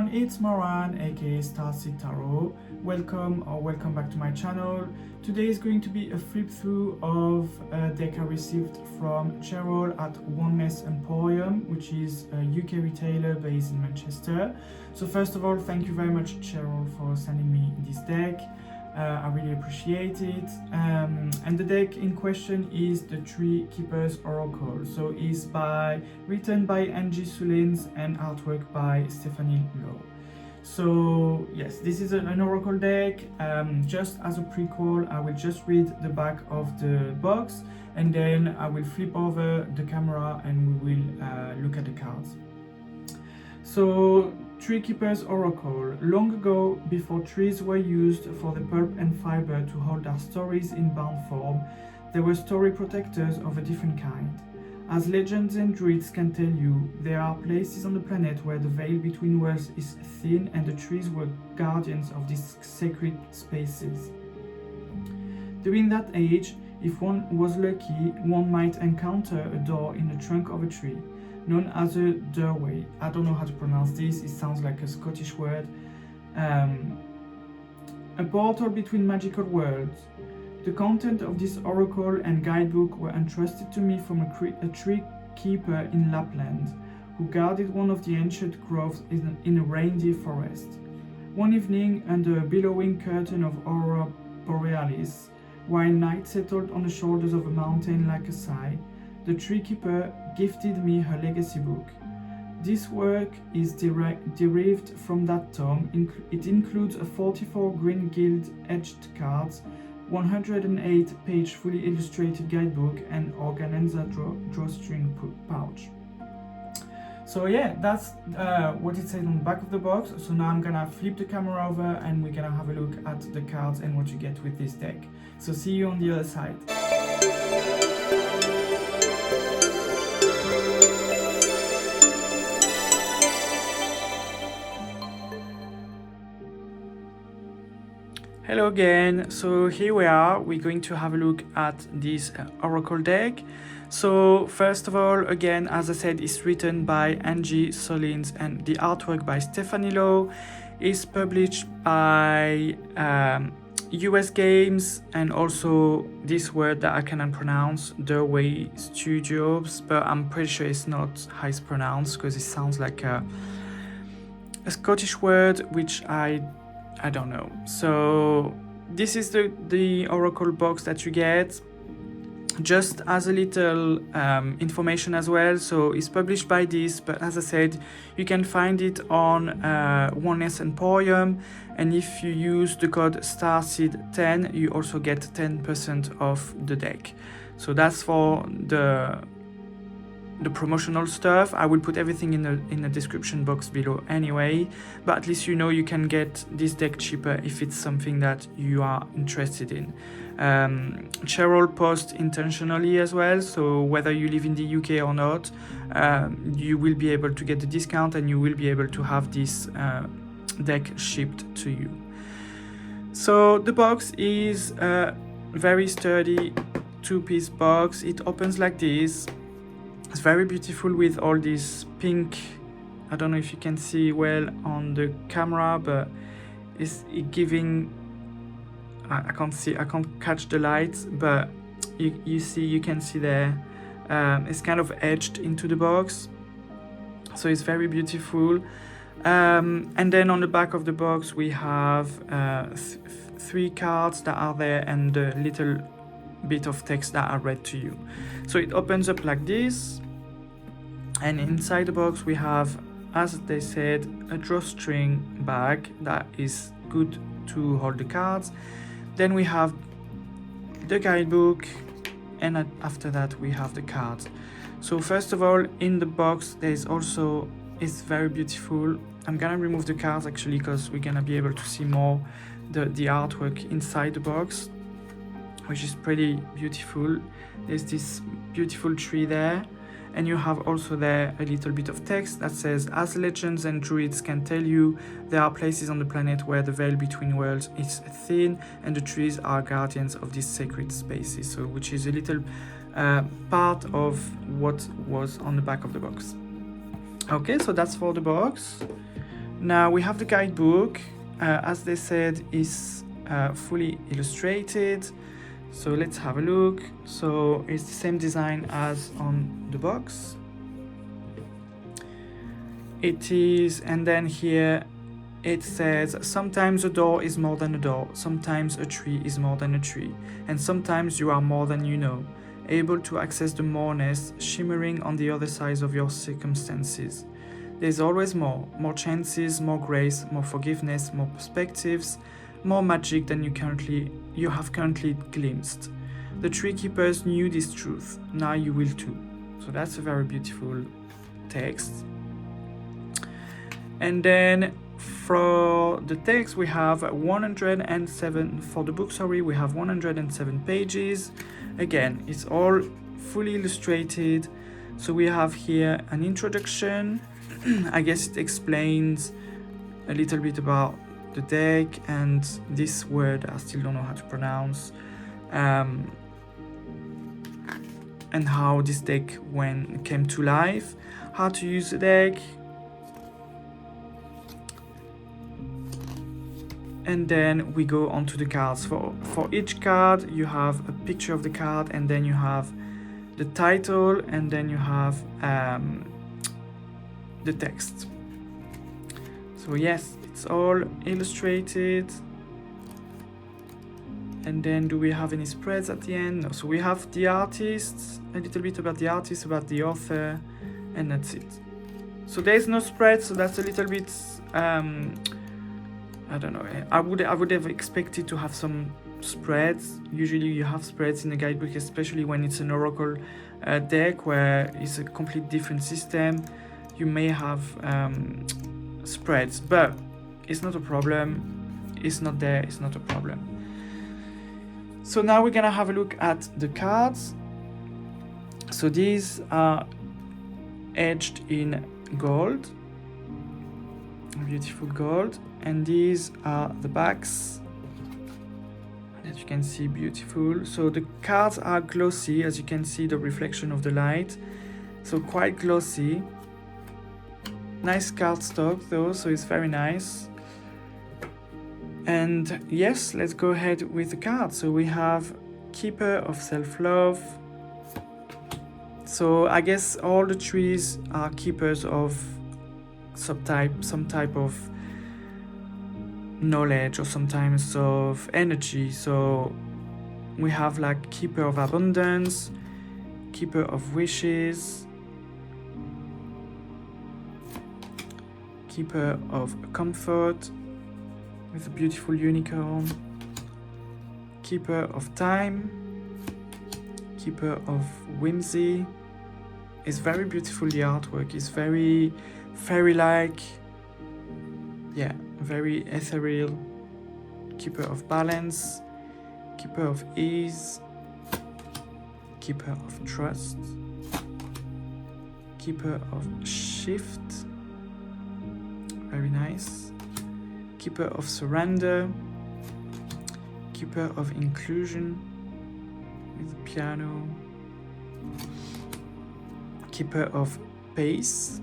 everyone, it's Moran aka Starseed Tarot. Welcome back to my channel. Today is going to be a flip through of a deck I received from Cheryl at Oneness Emporium, which is a UK retailer based in Manchester. So first of all, thank you very much Cheryl for sending me this deck. I really appreciate it. And the deck in question is the Tree Keeper's Oracle. So it's written by Angi Sullins and artwork by Stephanie Law. So yes, this is an oracle deck. Just as a prequel, I will just read the back of the box and then I will flip over the camera and we will look at the cards. So, Tree Keeper's Oracle. Long ago, before trees were used for the pulp and fiber to hold our stories in bound form, there were story protectors of a different kind. As legends and druids can tell you, there are places on the planet where the veil between worlds is thin and the trees were guardians of these sacred spaces. During that age, if one was lucky, one might encounter a door in the trunk of a tree, known as a doorway. I don't know how to pronounce this, it sounds like a Scottish word. A portal between magical worlds. The content of this oracle and guidebook were entrusted to me from a tree keeper in Lapland, who guarded one of the ancient groves in a reindeer forest. One evening, under a billowing curtain of aurora borealis, while night settled on the shoulders of a mountain like a sigh, the tree keeper gifted me her legacy book. This work is derived from that tome. It includes a 44 green gilt-edged cards, 108-page fully illustrated guidebook, and organza drawstring pouch. So yeah, that's what it says on the back of the box. So now I'm gonna flip the camera over and we're gonna have a look at the cards and what you get with this deck. So see you on the other side. Hello again, so here we are, we're going to have a look at this oracle deck. So first of all, again, as I said, it's written by Angi Sullins and the artwork by Stephanie Law. It's published by US Games and also this word that I cannot pronounce, Doorway Studios, but I'm pretty sure it's not how it's pronounced because it sounds like a Scottish word, which I don't know. So this is the oracle box that you get, just as a little information as well. So it's published by this, but as I said, you can find it on Oneness Emporium, and if you use the code Starseed10 you also get 10% off the deck. So that's for the promotional stuff. I will put everything in the description box below anyway, but at least you know you can get this deck cheaper if it's something that you are interested in. Cheryl posts intentionally as well, so whether you live in the UK or not, you will be able to get the discount and you will be able to have this deck shipped to you. So the box is a very sturdy two-piece box. It opens like this. It's very beautiful with all this pink. I don't know if you can see well on the camera, but it's giving, I can't catch the lights, but you can see there, it's kind of edged into the box, so it's very beautiful. And then on the back of the box we have 3 cards that are there and a little bit of text that I read to you. So it opens up like this, and inside the box we have, as they said, a drawstring bag that is good to hold the cards. Then we have the guidebook, and after that we have the cards. So first of all, in the box there's also, it's very beautiful. I'm gonna remove the cards actually because we're gonna be able to see more the artwork inside the box, which is pretty beautiful. There's this beautiful tree there, and you have also there a little bit of text that says, as legends and druids can tell you, there are places on the planet where the veil between worlds is thin and the trees are guardians of these sacred spaces. So which is a little part of what was on the back of the box. Okay, so that's for the box. Now we have the guidebook. As they said, is fully illustrated. So let's have a look. So it's the same design as on the box. It is, and then here it says, sometimes a door is more than a door, sometimes a tree is more than a tree, and sometimes you are more than you know, able to access the moreness shimmering on the other sides of your circumstances. There's always more chances, more grace, more forgiveness, more perspectives, more magic than you have currently glimpsed. The tree keepers knew this truth, now you will too. So that's a very beautiful text. And then for the text we have 107, for the book, sorry, we have 107 pages. Again, it's all fully illustrated. So we have here an introduction. I guess it explains a little bit about the deck and this word I still don't know how to pronounce, and how this deck came to life, how to use the deck. And then we go on to the cards. For each card you have a picture of the card, and then you have the title, and then you have the text. So yes, it's all illustrated. And then do we have any spreads at the end? No. So we have the artists, a little bit about the artist, about the author, and that's it. So there's no spread, so that's a little bit I don't know. I would have expected to have some spreads. Usually you have spreads in a guidebook, especially when it's an oracle deck where it's a complete different system. You may have spreads, but it's not a problem. It's not there, it's not a problem. So now we're gonna have a look at the cards. So these are edged in gold, beautiful gold, and these are the backs that you can see, beautiful. So the cards are glossy, as you can see the reflection of the light, so quite glossy. Nice cardstock though, so it's very nice. And yes, let's go ahead with the cards. So we have Keeper of Self-Love. So I guess all the trees are keepers of some type of knowledge or sometimes of energy. So we have like Keeper of Abundance, Keeper of Wishes, Keeper of Comfort with a beautiful unicorn, Keeper of Time, Keeper of Whimsy. It's very beautiful, the artwork is very fairy-like, yeah, very ethereal. Keeper of Balance, Keeper of Ease, Keeper of Trust, Keeper of Shift, very nice. Keeper of Surrender, Keeper of Inclusion with the piano, Keeper of Pace,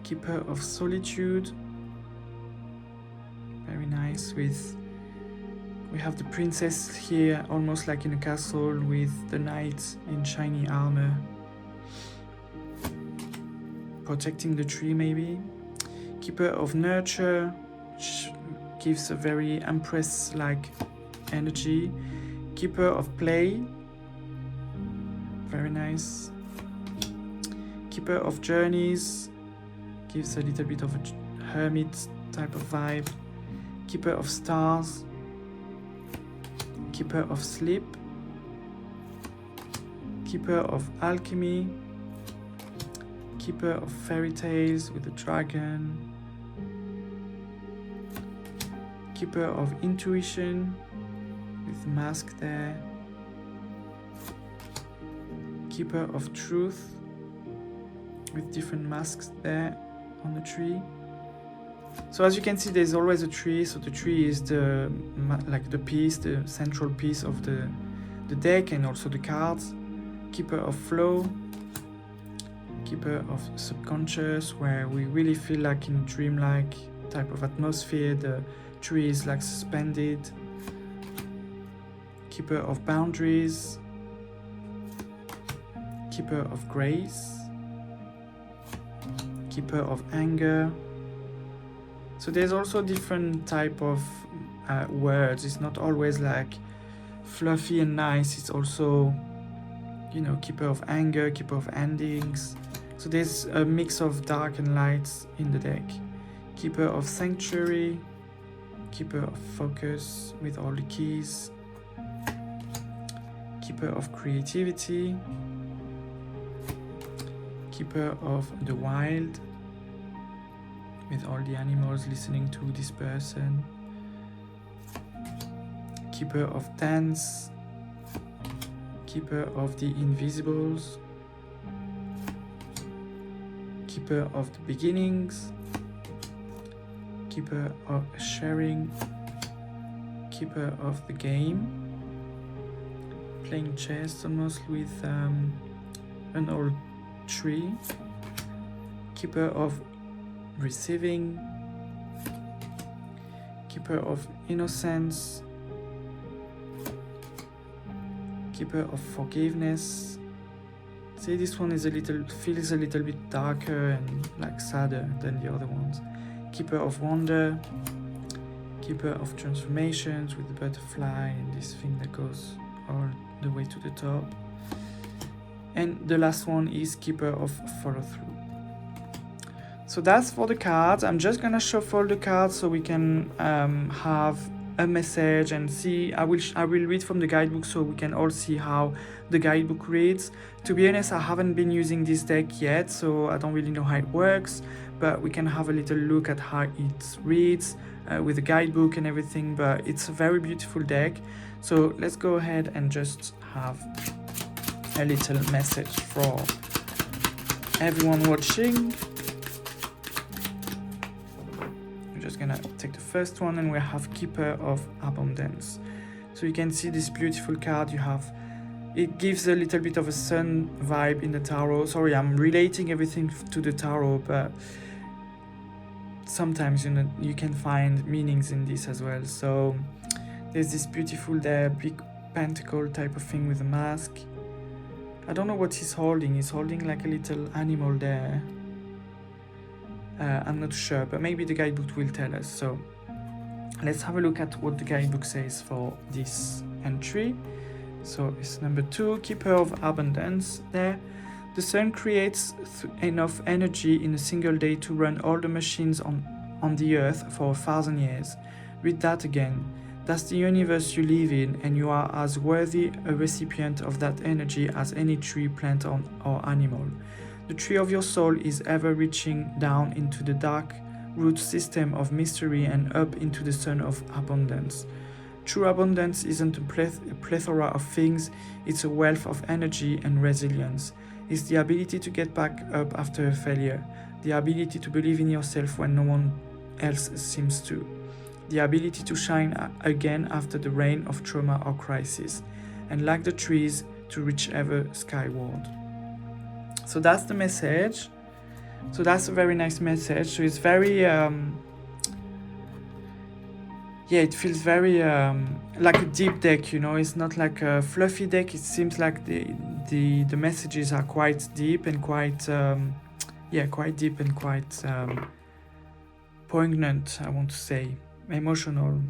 Keeper of Solitude, very nice. We have the princess here, almost like in a castle, with the knight in shiny armor protecting the tree maybe. Keeper of Nurture, which gives a very Empress-like energy. Keeper of Play, very nice. Keeper of Journeys, gives a little bit of a hermit type of vibe. Keeper of Stars, Keeper of Sleep, Keeper of Alchemy, Keeper of Fairy Tales with a dragon, Keeper of Intuition with the mask there, Keeper of Truth with different masks there on the tree. So as you can see, there's always a tree. So the tree is the central piece of the deck, and also the cards. Keeper of Flow, Keeper of Subconscious, where we really feel like in dreamlike type of atmosphere, the tree is like suspended. Keeper of Boundaries, Keeper of Grace, Keeper of Anger. So there's also different type of words. It's not always like fluffy and nice. It's also, you know, Keeper of Anger, Keeper of Endings. So there's a mix of dark and lights in the deck. Keeper of Sanctuary, Keeper of Focus with all the keys, Keeper of Creativity, Keeper of the Wild with all the animals listening to this person, Keeper of Dance, Keeper of the Invisibles, Keeper of the Beginnings, Keeper of Sharing, Keeper of the Game, playing chess almost with an old tree, Keeper of Receiving, Keeper of Innocence, Keeper of Forgiveness. See, this one is feels a little bit darker and like sadder than the other ones. Keeper of Wonder, Keeper of Transformations with the butterfly and this thing that goes all the way to the top. And the last one is Keeper of Follow Through. So that's for the cards. I'm just gonna shuffle the cards so we can have a message and see. I will read from the guidebook so we can all see how the guidebook reads. To be honest, I haven't been using this deck yet, so I don't really know how it works, but we can have a little look at how it reads with the guidebook and everything. But it's a very beautiful deck. So let's go ahead and just have a little message for everyone watching. I'm just gonna take the first one, and we have Keeper of Abundance. So you can see this beautiful card you have. It gives a little bit of a sun vibe in the tarot. Sorry, I'm relating everything to the tarot, but sometimes, you know, you can find meanings in this as well. So there's this beautiful there, big pentacle type of thing with a mask. I don't know what he's holding. He's holding like a little animal there. I'm not sure, but maybe the guidebook will tell us. So let's have a look at what the guidebook says for this entry. So it's number 2, Keeper of Abundance there. The sun creates enough energy in a single day to run all the machines on the earth for 1,000 years. Read that again. That's the universe you live in, and you are as worthy a recipient of that energy as any tree, plant, or animal. The tree of your soul is ever reaching down into the dark root system of mystery and up into the sun of abundance. True abundance isn't a plethora of things, it's a wealth of energy and resilience. It's the ability to get back up after a failure, the ability to believe in yourself when no one else seems to, the ability to shine again after the rain of trauma or crisis, and like the trees, to reach ever skyward. So that's the message. So that's a very nice message. So it's very it feels very like a deep deck, you know. It's not like a fluffy deck. It seems like the messages are quite deep and quite quite deep and quite poignant, I want to say, emotional.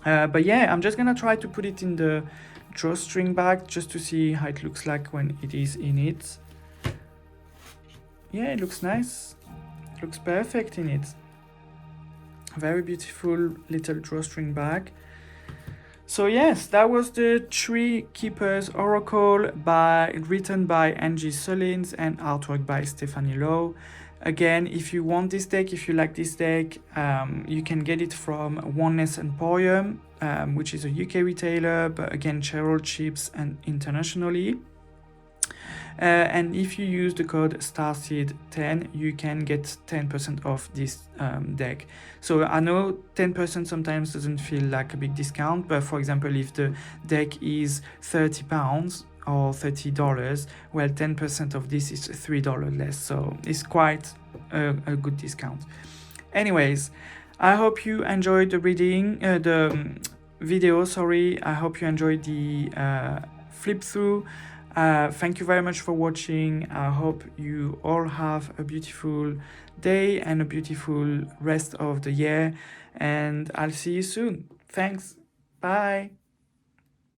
But yeah, I'm just gonna try to put it in the drawstring bag just to see how it looks like when it is in it. Yeah, it looks nice. It looks perfect in it. Very beautiful little drawstring bag. So yes, that was the Tree Keepers Oracle written by Angi Sullins and artwork by Stephanie Law. Again, if you want this deck, if you like this deck, you can get it from Oneness Emporium, which is a UK retailer, but again, Cheryl ships and internationally. And if you use the code Starseed 10, you can get 10% off this deck. So I know 10% sometimes doesn't feel like a big discount, but for example, if the deck is £30 or $30, well, 10% of this is $3 less, so it's quite a good discount. Anyways, I hope you enjoyed the reading, video, sorry. I hope you enjoyed the flip through. Thank you very much for watching. I hope you all have a beautiful day and a beautiful rest of the year, and I'll see you soon. Thanks. Bye.